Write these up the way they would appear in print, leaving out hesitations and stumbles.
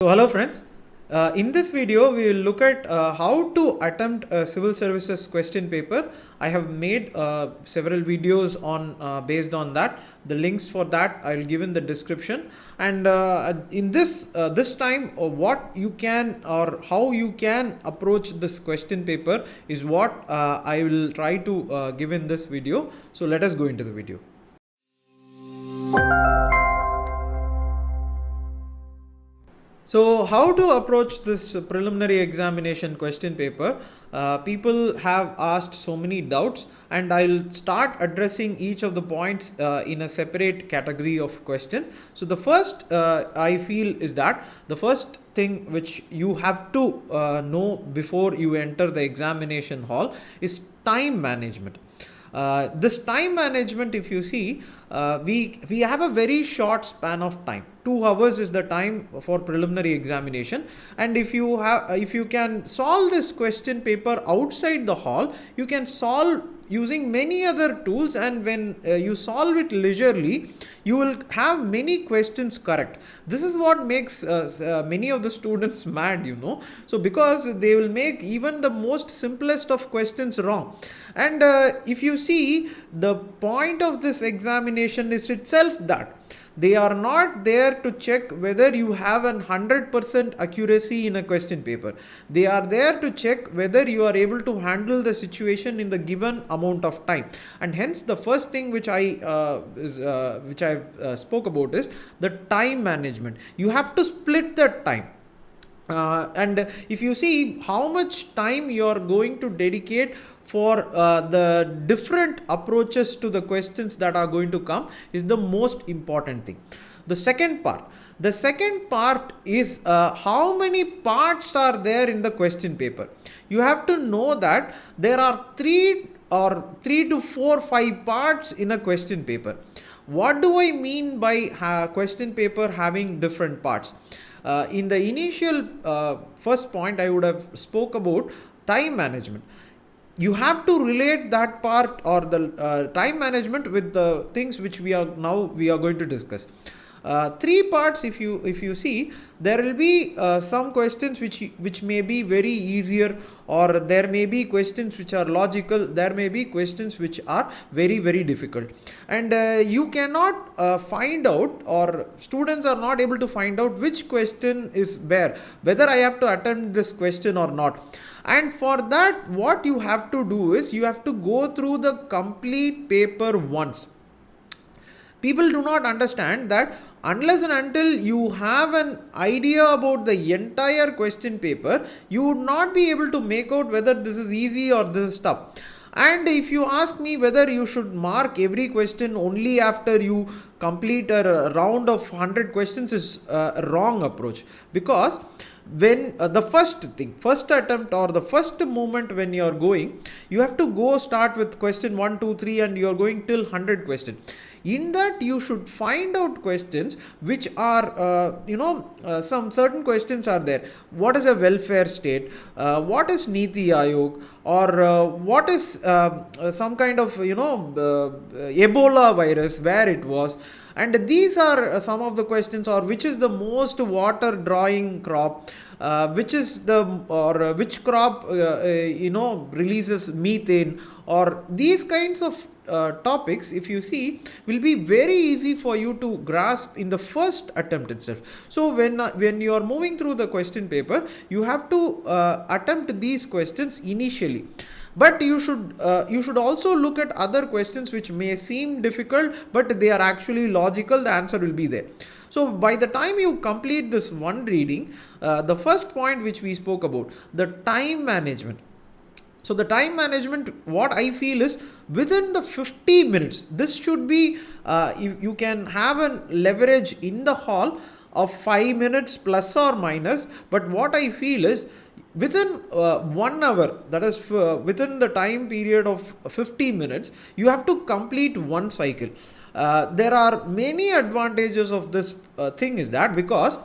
So hello friends, in this video we will look at how to attempt a civil services question paper. I have made several videos on based on that. The links for that I will give in the description. And in this time, what you can or how you can approach this question paper is what I will try to give in this video. So let us go into the video. So how to approach this preliminary examination question paper? People have asked so many doubts, and I'll start addressing each of the points in a separate category of question. So the first I feel is that the first thing which you have to know before you enter the examination hall is time management. This time management, if you see, we have a very short span of time. 2 hours is the time for preliminary examination, and if you can solve this question paper outside the hall, you can solve using many other tools, and when you solve it leisurely, you will have many questions correct. This is what makes many of the students mad, so because they will make even the most simplest of questions wrong. And if you see, the point of this examination is itself that they are not there to check whether you have 100% accuracy in a question paper. They are there to check whether you are able to handle the situation in the given amount of time. And hence the first thing which I spoke about is the time management. You have to split that time. And if you see how much time you are going to dedicate for the different approaches to the questions that are going to come is the most important thing. The second part is how many parts are there in the question paper. You have to know that there are 3 to 4, 5 parts in a question paper. What do I mean by question paper having different parts? In the initial first point, I would have spoke about time management. You have to relate that part or the time management with the things which we are going to discuss. 3 parts, if you see, there will be some questions which may be very easier, or there may be questions which are logical, there may be questions which are very, very difficult, and you cannot find out, or students are not able to find out which question is whether I have to attempt this question or not. And for that, what you have to do is you have to go through the complete paper once. People do not understand that unless and until you have an idea about the entire question paper, you would not be able to make out whether this is easy or this is tough. And if you ask me whether you should mark every question only after you complete a round of 100 questions is a wrong approach, because when the first attempt or the first moment when you are going, you have to start with question 1, 2, 3 and you are going till 100 questions. In that, you should find out questions which are some certain questions are there. What is a welfare state? What is Niti Ayog? Or what is some kind of Ebola virus, where it was? And these are some of the questions. Or which is the most water drawing crop? Which crop releases methane? Or these kinds of topics, if you see, will be very easy for you to grasp in the first attempt itself. So when you are moving through the question paper, you have to attempt these questions initially. But you should also look at other questions which may seem difficult, but they are actually logical. The answer will be there. So by the time you complete this one reading, the first point which we spoke about, the time management. So the time management, what I feel is within the 50 minutes, this should be, you can have a leverage in the hall of 5 minutes plus or minus. But what I feel is within 1 hour, that is within the time period of 50 minutes, you have to complete one cycle. There are many advantages of this thing is that because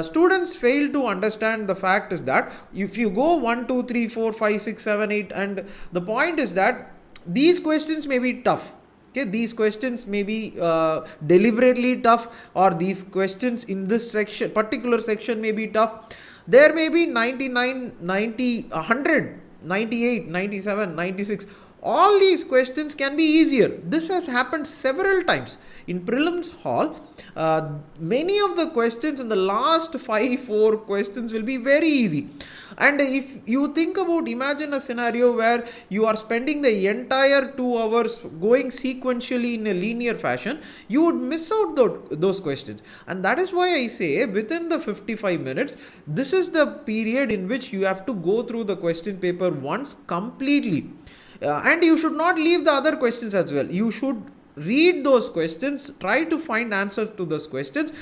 students fail to understand the fact is that if you go 1, 2, 3, 4, 5, 6, 7, 8, and the point is that these questions may be tough. Okay, these questions may be deliberately tough, or these questions in this section, particular section, may be tough. There may be 99, 90, 100, 98, 97, 96. All these questions can be easier. This has happened several times. In prelims hall, many of the questions in the last 4 questions will be very easy. And if you think about, imagine a scenario where you are spending the entire 2 hours going sequentially in a linear fashion, you would miss out those questions. And that is why I say within the 55 minutes, this is the period in which you have to go through the question paper once completely. And you should not leave the other questions as well. You should read those questions, try to find answers to those questions,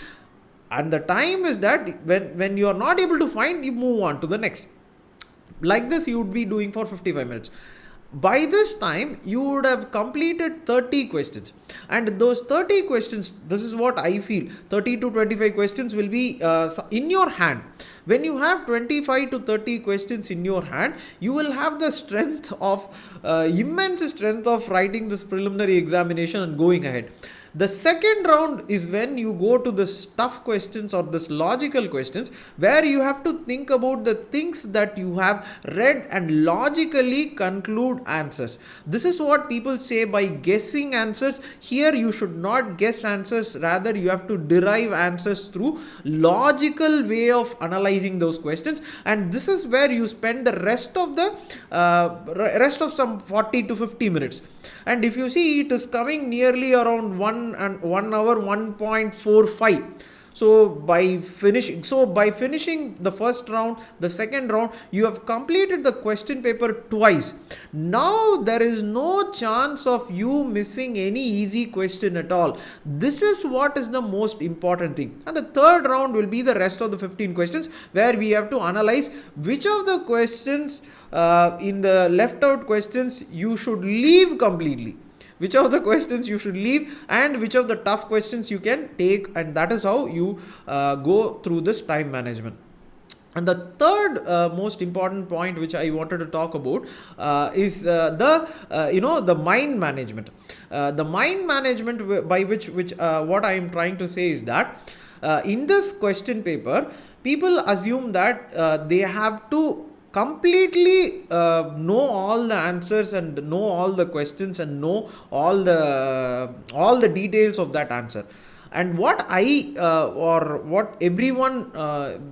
and the time is that when you are not able to find, you move on to the next. Like this you would be doing for 55 minutes. By this time you would have completed 30 questions, and those 30 questions, this is what I feel, 30 to 25 questions will be in your hand. When you have 25 to 30 questions in your hand, you will have the strength of immense strength of writing this preliminary examination and going ahead. The second round is when you go to this tough questions or this logical questions, where you have to think about the things that you have read and logically conclude answers. This is what people say by guessing answers. Here you should not guess answers, rather you have to derive answers through logical way of analyzing those questions, and this is where you spend the rest of some 40 to 50 minutes. And if you see, it is coming nearly around 1 hour 1.45. So by finishing the first round, the second round, you have completed the question paper twice. Now there is no chance of you missing any easy question at all. This is what is the most important thing. And the third round will be the rest of the 15 questions, where we have to analyze which of the questions in the left out questions you should leave completely, which of the questions you should leave, and which of the tough questions you can take. And that is how you go through this time management. And the third most important point which I wanted to talk about is the mind management. The mind management by which what I am trying to say is that in this question paper, people assume that they have to completely know all the answers and know all the questions and know all the details of that answer. And what I or what everyone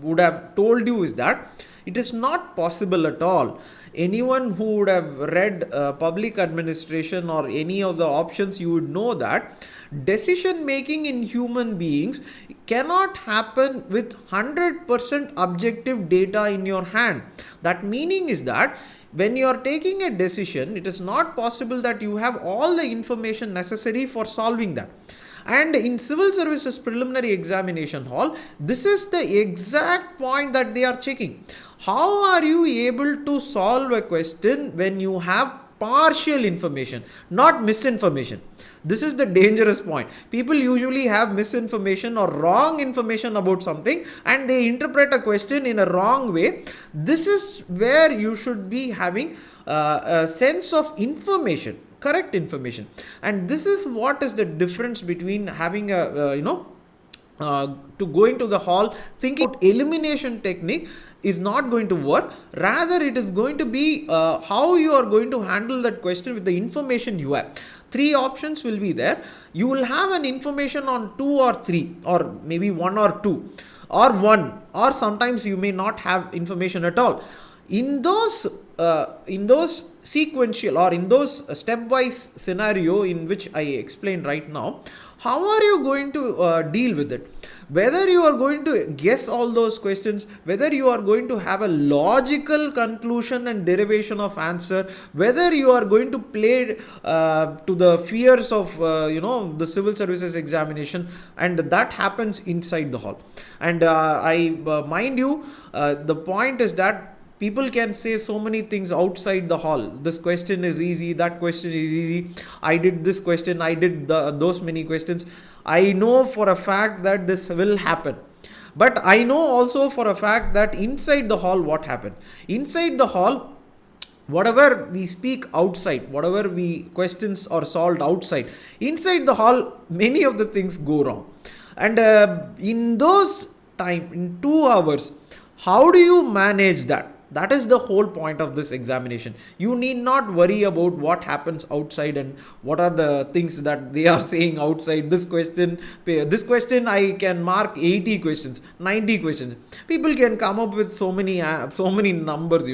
would have told you is that it is not possible at all. Anyone who would have read public administration or any of the options, you would know that decision making in human beings cannot happen with 100% objective data in your hand. That meaning is that when you are taking a decision, it is not possible that you have all the information necessary for solving that. And in civil services preliminary examination hall, this is the exact point that they are checking. How are you able to solve a question when you have partial information, not misinformation? This is the dangerous point. People usually have misinformation or wrong information about something, and they interpret a question in a wrong way. This is where you should be having a sense of information, correct information. And this is what is the difference between having to going to the hall thinking about elimination technique is not going to work. Rather, it is going to be how you are going to handle that question with the information you have. 3 options will be there. You will have an information on 2 or 3, or maybe 1 or 2, or 1, or sometimes you may not have information at all. In those sequential or in those stepwise scenario in which I explained right now, how are you going to deal with it? Whether you are going to guess all those questions, whether you are going to have a logical conclusion and derivation of answer, whether you are going to play to the fears of the civil services examination, and that happens inside the hall. And mind you, the point is that people can say so many things outside the hall. This question is easy, that question is easy, I did this question, I did those many questions. I know for a fact that this will happen. But I know also for a fact that inside the hall what happened. Inside the hall, whatever we speak outside, whatever we questions are solved outside, inside the hall, many of the things go wrong. And in those time, in 2 hours, how do you manage that? That is the whole point of this examination. You need not worry about what happens outside and what are the things that they are saying outside. This question I can mark 80 questions, 90 questions. People can come up with so many numbers,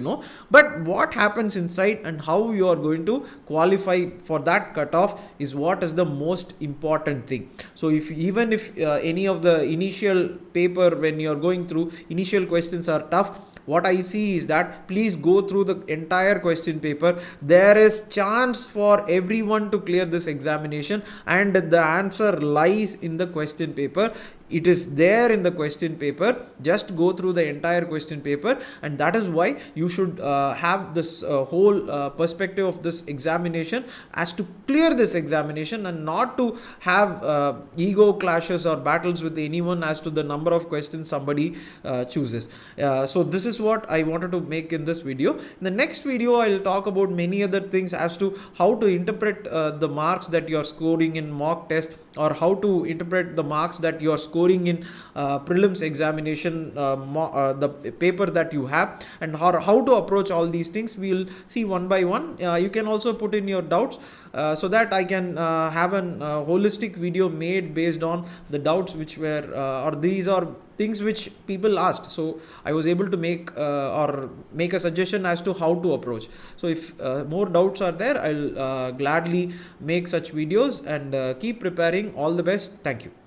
but what happens inside and how you are going to qualify for that cutoff is what is the most important thing. So if any of the initial paper, when you are going through, initial questions are tough, what I see is that please go through the entire question paper. There is chance for everyone to clear this examination, and the answer lies in the question paper. It is there in the question paper. Just go through the entire question paper, and that is why you should have this whole perspective of this examination as to clear this examination, and not to have ego clashes or battles with anyone as to the number of questions somebody chooses. So this is what I wanted to make in this video. In the next video, I'll talk about many other things as to how to interpret the marks that you are scoring in mock test, or how to interpret the marks that you are scoring in prelims examination, the paper that you have, and how to approach all these things. We'll see one by one. You can also put in your doubts so that I can have an holistic video made based on the doubts which were or these are things which people asked. So I was able to make a suggestion as to how to approach. So if more doubts are there, I'll gladly make such videos, and keep preparing. All the best. Thank you.